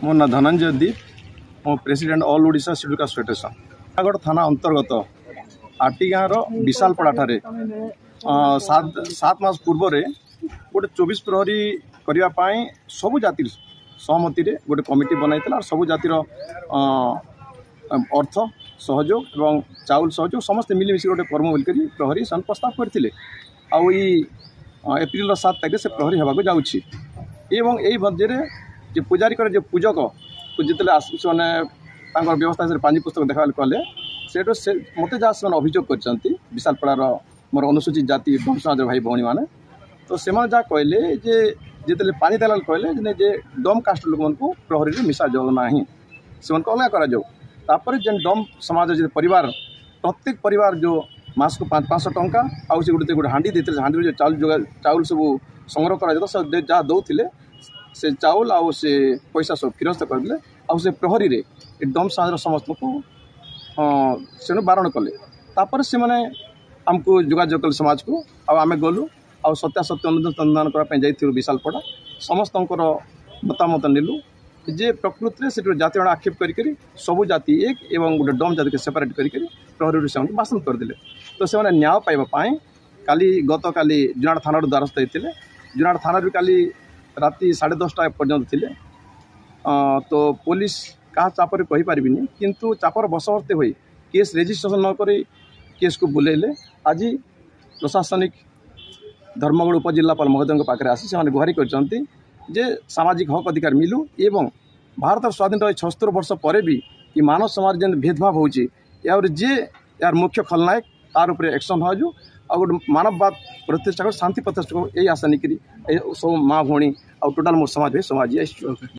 मो ना धनंजय दीप मो president all Odisha schedule caste federation Nayagarh थाना अंतर्गत आटी गाँव विशालपड़ा ठारे 7 मास पूर्व गोटे 24 प्रहरी करने सबू जाति सहमति गोटे कमिटी बनाई सबू जातिर अर्थ सहयोग और चाउल सहयोग समस्त मिलमिश गोटे कर्म बोलिक प्रहरी से प्रस्ताव करते एप्रिल 7 तारीख से प्रहरी होगा जाऊँगी एवं यही मध्य जे पूजारी जो पूजक जिते मैंने व्यवस्था से पांजी पुस्तक देखा कले से मत जहाँ अभियोग कर विशालपड़ार मोर अनुसूचित जाति डम समाज भाई भौणी मैंने तो से जहाँ कहले जे जिते पानी दलाल कहले जे डम कास्ट लोक प्रहरी मिसा जाऊ ना से अलग कर जेन डम समाज परिवार प्रत्येक परिवार जो मास को 500 टंका आउ से गोटे हांडी देते हांडी चाउल सब संग्रह कर जहाँ दौले से चाउल आउ से पैसा सब फेरस्त करदे आउ से प्रहरी रे डम समाज समस्त को से बारण कले तापर से मैंने आमको जोगाजोग कले समाज को आम गलु आ सत्यासत्य अनुसंधान करने जाइए विशालपड़ा समस्त मतामत नेलु जे प्रकृति से जाति आक्षेप कर सबू जाति एक एवं गोटे डम जाति के सेपरेट कर प्रहरी से बासन करदे तो से न्याय पाइबापी काली गत काली जुनाड़ थाना द्वारस्थ होते जुनाड़ थाना भी काली राति 10:30 पर्यंत थे तो पुलिस क्या चापर कहीपरि किंतु चापर बसवर्ती हुई केस रेजिस्ट्रेशन नक केस को बुलेले आज प्रशासनिक धर्मगढ़ उपजिलापाल महोदय पाखे आसी से गुहारी कर सामाजिक हक अधिकार मिलू एवं भारत स्वाधीन 76 वर्ष पर भी कि मानव समाज जेन भेदभाव होची यार मुख्य खलनायक तार उपर एक्शन हो आ गोटे मानववाद प्रतिष्ठा कर शांति प्रतिष्ठा यही आशा नहीं सब माँ भौणी आ टोटाल मोर समाज भाई समाज